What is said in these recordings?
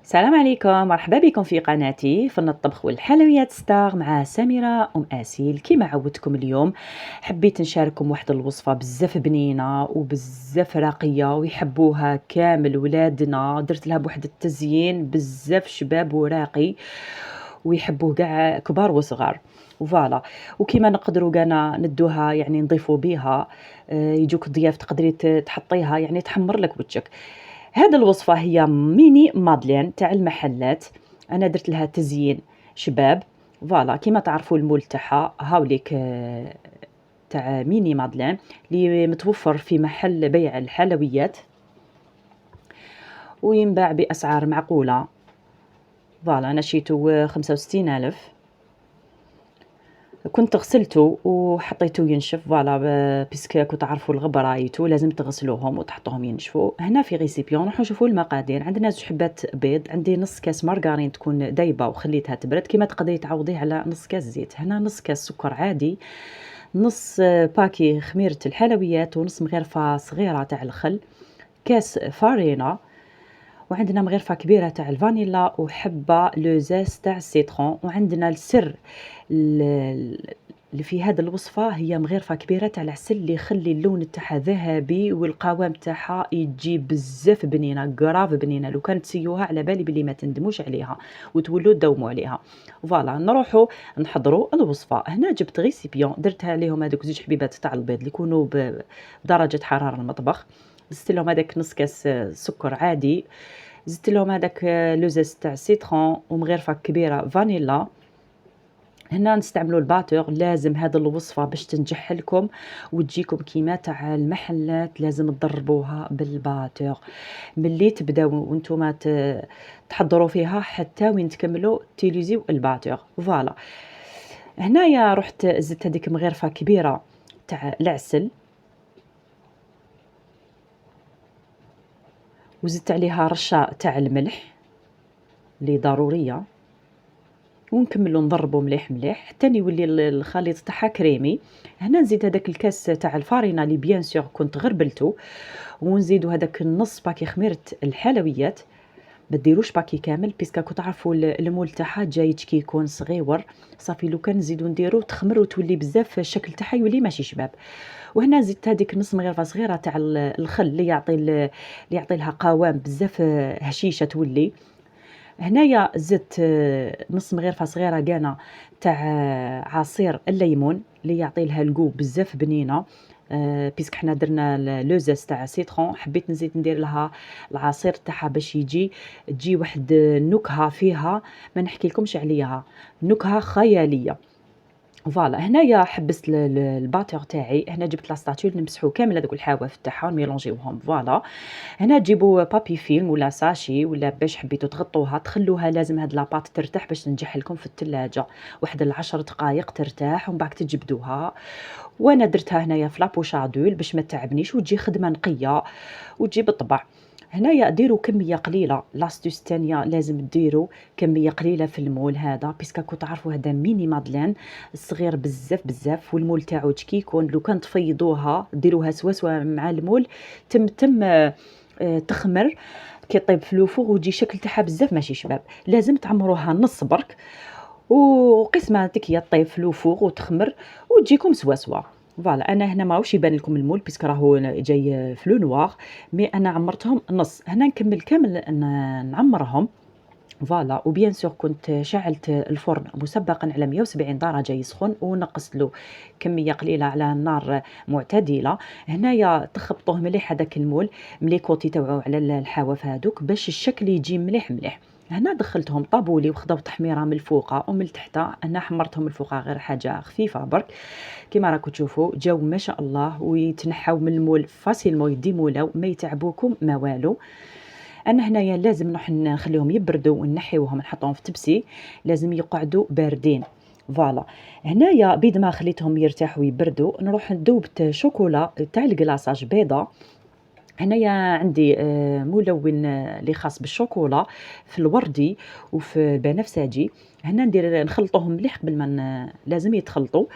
السلام عليكم، مرحبا بكم في قناتي فن الطبخ والحلويات ستار مع سميرة أسيل. كما عودتكم اليوم حبيت نشارككم واحد الوصفة بزاف بنينة وبزاف راقية ويحبوها كامل ولادنا. درت لها بواحد التزيين بزاف شباب وراقي ويحبوه كاع كبار وصغار. فوالا، وكما نقدروا كانا ندوها يعني نضيفوا بها يجوك الضياف تقدري تحطيها يعني تحمر لك وجهك. هاد الوصفة هي ميني مادلين تاع المحلات، أنا درت لها تزيين شباب. فوالا كيما تعرفوا المول تاعها هاوليك تاع ميني مادلين اللي متوفر في محل بيع الحلويات وينباع بأسعار معقولة. فوالا أنا شيتو 65,000. كنت غسلته وحطيته ينشف فوالا بيسكو كنت تعرفوا الغبرة رايتو لازم تغسلوهم وتحطوهم ينشفوا. هنا في ريسيبيون نروحوا نشوفوا المقادير. عندنا 2 حبات بيض، عندي نص كاس مارغرين تكون دايبه وخليتها تبرد، كما تقدري تعوضيه على نص كاس زيت. هنا نص كاس سكر عادي، نص باكي خميره الحلويات ونص مغرفه صغيره تاع الخل، كاس فارينه، وعندنا مغرفة كبيرة تاع الفانيلا وحبة لوزاس تاع السيترون. وعندنا السر اللي في هذه الوصفة هي مغرفة كبيرة تاع العسل اللي يخلي اللون تاعها ذهبي والقوام تاعها يجي بزاف بنينة كراف بنينة. لو كانت تسيوها على بالي بلي ما تندموش عليها وتولوا تدوموا عليها. فوالا نروحوا نحضروا الوصفة. هنا جبت غيسيبيون درتها عليهم هذوك 2 حبيبات تاع البيض اللي يكونوا بدرجة حرارة المطبخ. زدت لهم هذاك نص كاس سكر عادي، زدت لهم هذاك لوزاس تاع السيترون ومغرفة كبيرة فانيلا. هنا نستعملوا الباتور. لازم هذه الوصفة باش تنجح لكم وتجيكم كيما تاع المحلات لازم تضربوها بالباتور ملي تبداو وانتم تحضروا فيها حتى وين تكملوا تيليزيو الباتور. فوالا هنايا رحت زدت هذيك مغرفة كبيرة تاع العسل وزدت عليها رشة تاع الملح اللي ضرورية، ونكملوا نضربوا مليح مليح حتى يولي الخليط تاعها كريمي. هنا نزيد هذاك الكاس تاع الفارينه اللي بيان سور كنت غربلته، ونزيدوا هذاك النص باكي خميره الحلويات. ما ديروش باكي كامل بيسكا كنت تعرفوا المول تاعها جايج كي يكون صغيور. صافي لو كان نزيدو نديرو تخمر وتولي بزاف الشكل تاعها يولي ماشي شباب. وهنا زدت هذيك نص مغرفه صغيره تاع الخل اللي يعطي لها قوام بزاف هشيشه تولي. هنايا زدت نص مغرفة صغيرة كانا تاع عصير الليمون اللي يعطي لها الجو بزاف بنينة. بيسك حنا درنا لوزاس تاع سيترون حبيت نزيد ندير لها العصير تاعها باش تجي واحد النكهة فيها ما نحكي لكمش عليها، نكهة خيالية. فوالا هنايا حبست الباتور تاعي. هنا جبت لاستاتول نمسحو كامل هذوك الحواف تاعها ونميلونجيوهم. فوالا هنا تجيبوا بابي فيلم ولا ساشي ولا باش حبيتو تغطوها تخلوها لازم هاد لاباط ترتاح باش تنجح لكم في الثلاجه واحد 10 دقائق ترتاح ومن بعد تجبدوها. وانا درتها هنايا في لابوشادول باش ما تعبنيش وتجي خدمه نقيه وتجي بالطبع. هنايا ديروا كميه قليله. لاستوس تانية لازم ديروا كميه قليله في المول هذا بيسكا كنت تعرفوا هذا ميني مادلين صغير بزاف بزاف والمول تاعو كي يكون لو كان تفيضوها ديروها سوا مع المول تم تخمر كي طيب في لوفوغ وتجي شكل تاعها بزاف ماشي شباب. لازم تعمروها نص برك وقسمه تكيه طيب في لوفوغ وتخمر وتجيكم سوا. فوالا انا هنا ماهوش يبان لكم المول بيسك راهو جاي في لو نوار مي انا عمرتهم نص. هنا نكمل كامل نعمرهم. فوالا وبيان سور كنت شعلت الفرن مسبقا على 170 درجه يسخن ونقصت له كميه قليله على نار معتدله. هنايا تخبطوه مليح هذاك المول ملي كوتي تاوعو على الحواف هذوك باش الشكل يجي مليح مليح. هنا دخلتهم طابولي وخداو تحميره من الفوقه ومن التحت. انا حمرتهم من الفوقه غير حاجه خفيفه برك كيما راكم تشوفوا جاو ما شاء الله ويتنحاو من المول فاسيلمون يديمولاو ما يتعبوكم ما والو. انا هنايا لازم نروح نخليهم يبردوا ونحيوهم نحطهم في تبسي لازم يقعدوا باردين. فوالا هنايا بيد ما خليتهم يرتاحوا يبردوا نروح ندوب شوكولا تاع الكلاصاج بيضه. هنايا عندي ملون اللي خاص بالشوكولا في الوردي وفي البنفسجي. هنا ندير نخلطوهم مليح قبل ما لازم يتخلطوا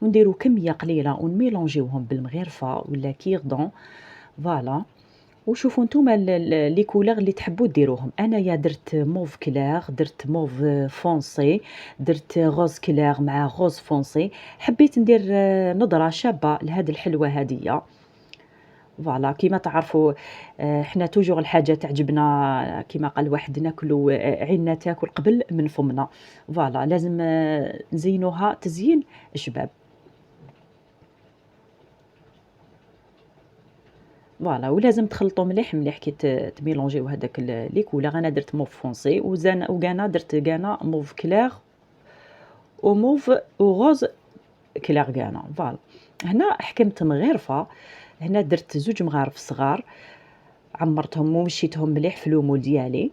ونديروا كميه قليله ونميلونجيوهم بالمغرفه ولا كيردون. فوالا وشوفوا نتوما لي كولور اللي تحبوا ديروهم. انايا درت موف كلير، درت موف فونسي، درت غوز كلير مع غوز فونسي. حبيت ندير نظرة شابة لهاد الحلوة هادية. فوالا كيما تعرفوا حنا توجور الحاجة تعجبنا كيما قال واحد ناكلو عيننا تاكل قبل من فمنا. فوالا لازم نزينوها تزيين شباب. فوالا ولازم تخلطوا مليح مليح كي تميلونجيو هذاك لي كولور. انا درت موف فونسي وكانا درت كانا موف كلير وموف وغوز كلير كانا. فوالا هنا حكمت مغرفة. هنا درت زوج مغارف صغار، عمرتهم ومشيتهم مليح في لومول ديالي.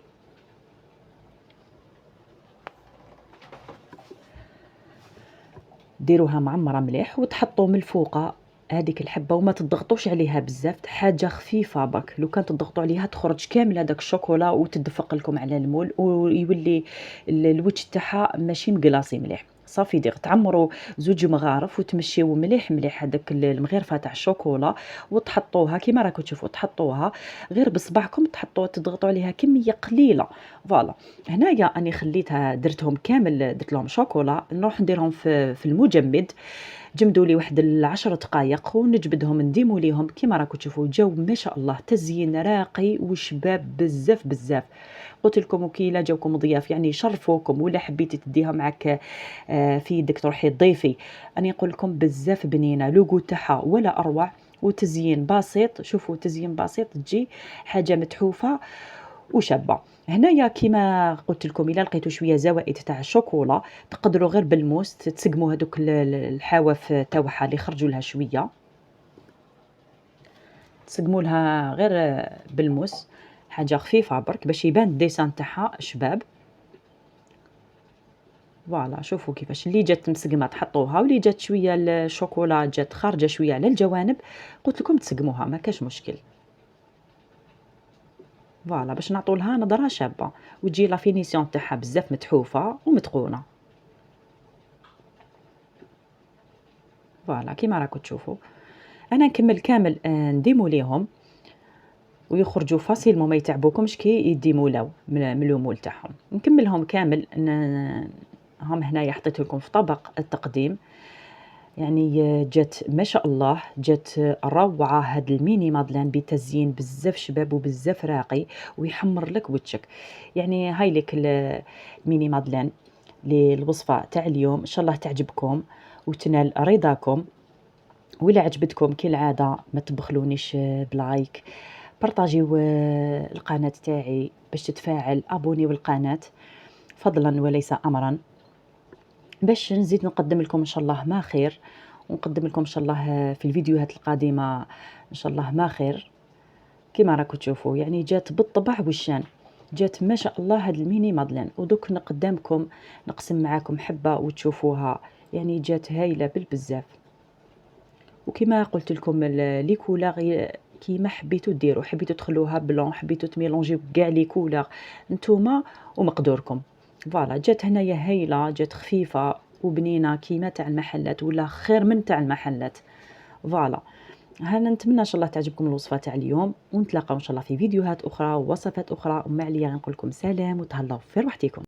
ديروها معمرة مليح وتحطوا من الفوقة هذيك الحبة وما تضغطوش عليها بزاف، حاجة خفيفة برك. لو كان تضغطوا عليها تخرج كامل هذاك الشوكولا وتدفق لكم على المول ويولي الوجه تاعها ماشي مقلاصي مليح. صافي تعمروا زوج مغارف وتمشيو مليح مليح هذاك المغرفة تاع الشوكولا وتحطوها كيما راكم تشوفوا. تحطوها غير بصبعكم، تحطوها تضغطوا عليها كمية قليلة. فوالا هنايا اني خليتها درتهم كامل، درت لهم شوكولا. نروح نديرهم في المجمد. جمدوا لي واحد 10 دقائق ونجبدهم نديمو ليهم كيما راكم تشوفوا. جاو ما شاء الله تزيين راقي وشباب بزاف بزاف. قلت لكم وكي لا جاوكم ضياف يعني يشرفوكم ولا حبيتي تديها معك في يدك تروحي تضيفي، اني نقول لكم بزاف بنينه لوغو تاعها ولا اروع. وتزيين بسيط، شوفوا تزيين بسيط تجي حاجه متحوفه وشابه. هنايا كيما قلت لكم الا لقيتوا شويه زوائد تاع الشوكولا تقدروا غير بالموس تسقموا هذوك الحواف تاعها اللي خرجوا لها شويه، تسقموا لها غير بالموس حاجه خفيفه برك باش يبان الديسان تاعها شباب. فوالا شوفوا كيفاش اللي جات مسقمه تحطوها واللي جات شويه الشوكولا جات خارجه شويه على الجوانب قلت لكم تسقموها ما كاش مشكل. فوالا باش نعطوا لها نظره شابه وتجي لا فينيسيون تاعها بزاف متحوفه ومتقونه. فوالا كيما راكم تشوفوا انا نكمل كامل نديمو ليهم ويخرجوا فاسيلمون ما يتعبوكمش كي يديمولاو من المول تاعهم. نكملهم كامل هم هنايا حطيت لكم في طبق التقديم. يعني جات ما شاء الله جات روعه هاد الميني مادلين بتزيين بزاف شباب وبزاف راقي ويحمر لك وجهك. يعني هاي لك الميني مادلين للوصفه تاع اليوم. ان شاء الله تعجبكم وتنال رضاكم. ولا عجبتكم كالعاده ما تبخلونيش بلايك، بارطاجيو القناه تاعي باش تتفاعل، ابونيو القناه فضلا وليس امرا باش نزيد نقدم لكم ان شاء الله ما خير، ونقدم لكم ان شاء الله في الفيديوهات القادمه ان شاء الله ما خير. كما راكم تشوفوا يعني جات بالطبع والشان، جات ما شاء الله هاد الميني مادلين. ودوك نقدامكم نقسم معاكم حبه وتشوفوها يعني جات هايله بالبزاف. وكما قلت لكم لي كولور كيما حبيتوا ديروا، حبيتوا تخلوها بلون، حبيتوا تميلونجيو كاع لي كولور نتوما ومقدوركم. فوالا جات هنايا هايله، جات خفيفه وبنينه كيما تاع المحلات ولا خير من تاع المحلات. فوالا هانا نتمنى ان شاء الله تعجبكم الوصفه تاع اليوم، ونتلاقاو ان شاء الله في فيديوهات اخرى ووصفات اخرى. وما عليا نقول لكم سلام وتهلاو في روحتكم.